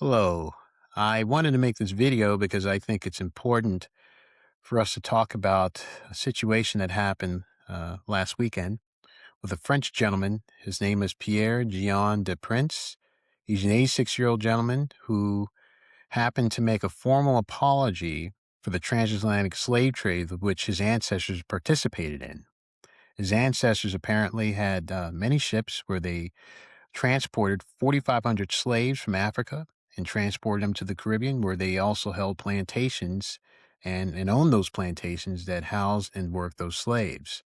Hello. I wanted to make this video because I think it's important for us to talk about a situation that happened last weekend with a French gentleman. His name is Pierre Gullion De Prince. He's an 86-year-old gentleman who happened to make a formal apology for the transatlantic slave trade of which his ancestors participated in. His ancestors apparently had many ships where they transported 4,500 slaves from Africa and transported them to the Caribbean, where they also held plantations and owned those plantations that housed and worked those slaves.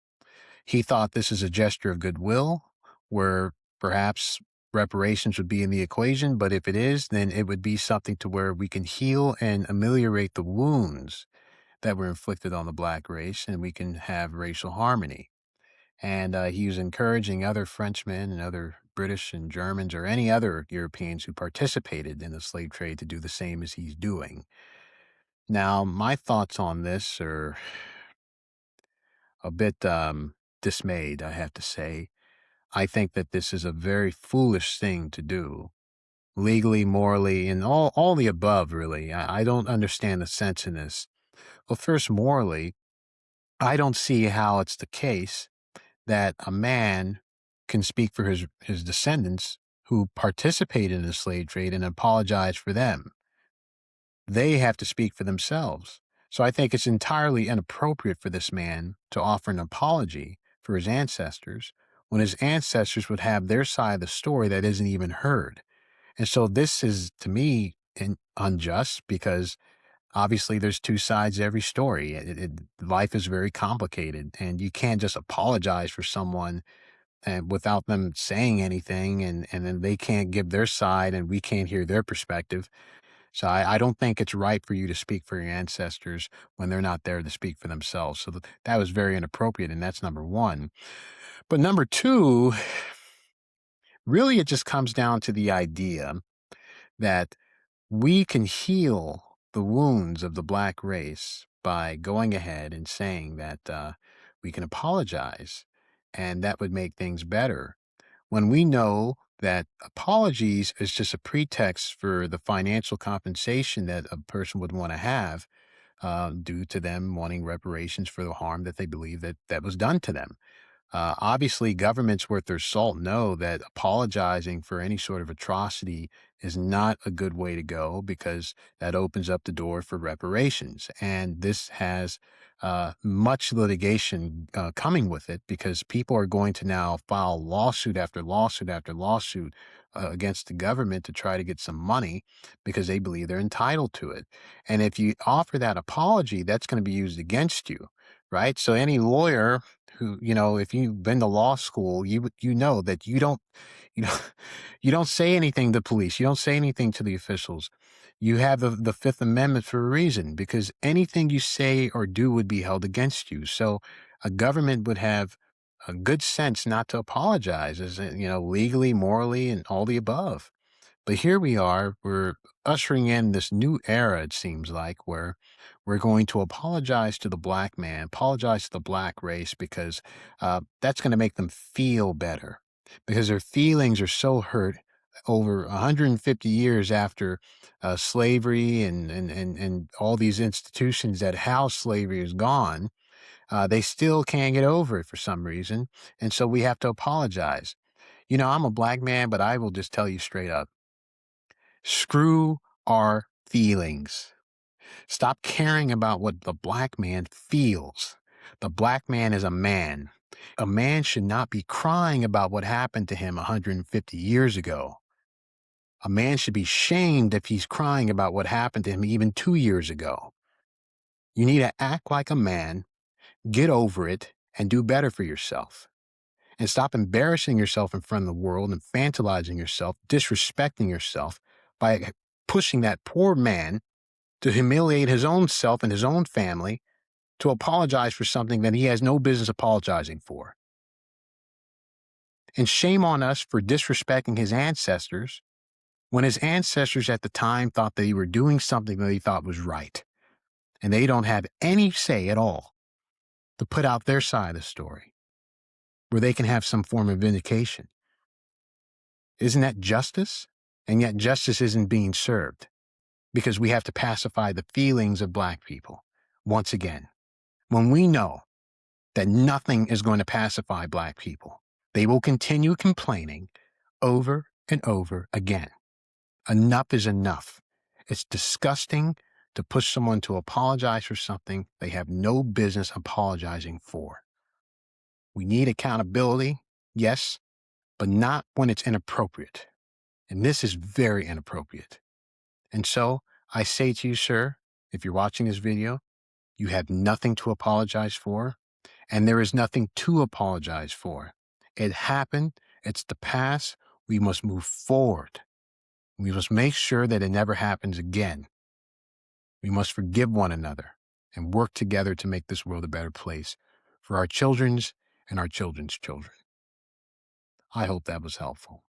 He thought this is a gesture of goodwill, where perhaps reparations would be in the equation, but if it is, then it would be something to where we can heal and ameliorate the wounds that were inflicted on the black race, and we can have racial harmony. And he was encouraging other Frenchmen and other British and Germans or any other Europeans who participated in the slave trade to do the same as he's doing. Now, my thoughts on this are a bit dismayed, I have to say. I think that this is a very foolish thing to do, legally, morally, and all the above, really. I don't understand the sense in this. Well, first, morally, I don't see how it's the case that a man can speak for his descendants who participated in the slave trade and apologize for them. They have to speak for themselves. So I think it's entirely inappropriate for this man to offer an apology for his ancestors when his ancestors would have their side of the story that isn't even heard. And so this is, to me, unjust because obviously there's two sides to every story. Life is very complicated, and you can't just apologize for someone and without them saying anything, and then they can't give their side and we can't hear their perspective. So I don't think it's right for you to speak for your ancestors when they're not there to speak for themselves. So that was very inappropriate, and that's number one. But number two, really it just comes down to the idea that we can heal the wounds of the black race by going ahead and saying that we can apologize, and that would make things better when we know that apologies is just a pretext for the financial compensation that a person would want to have due to them wanting reparations for the harm that they believe that was done to them. Obviously, governments worth their salt know that apologizing for any sort of atrocity is not a good way to go because that opens up the door for reparations. And this has much litigation coming with it because people are going to now file lawsuit after lawsuit after lawsuit against the government to try to get some money because they believe they're entitled to it. And if you offer that apology, that's going to be used against you, right? So any lawyer who, if you've been to law school, you know that you know, you don't say anything to police. You don't say anything to the officials. You have the Fifth Amendment for a reason, because anything you say or do would be held against you. So a government would have a good sense not to apologize, legally, morally, and all the above. But here we are, we're ushering in this new era, it seems like, where we're going to apologize to the black man, apologize to the black race, because that's going to make them feel better because their feelings are so hurt over 150 years after slavery and all these institutions that house slavery is gone. They still can't get over it for some reason. And so we have to apologize. I'm a black man, but I will just tell you straight up. Screw our feelings. Stop caring about what the black man feels. The black man is a man. A man should not be crying about what happened to him 150 years ago. A man should be shamed if he's crying about what happened to him even 2 years ago. You need to act like a man, get over it, and do better for yourself. And stop embarrassing yourself in front of the world and fantasizing yourself, disrespecting yourself by pushing that poor man to humiliate his own self and his own family to apologize for something that he has no business apologizing for. And shame on us for disrespecting his ancestors when his ancestors at the time thought they were doing something that they thought was right. And they don't have any say at all to put out their side of the story where they can have some form of vindication. Isn't that justice? and yet justice isn't being served because we have to pacify the feelings of Black people once again. When we know that nothing is going to pacify Black people, they will continue complaining over and over again. Enough is enough. It's disgusting to push someone to apologize for something they have no business apologizing for. We need accountability, yes, but not when it's inappropriate. And this is very inappropriate. And so I say to you, sir, if you're watching this video, you have nothing to apologize for, and there is nothing to apologize for. It happened. It's the past. We must move forward. We must make sure that it never happens again. We must forgive one another and work together to make this world a better place for our children's and our children's children. I hope that was helpful.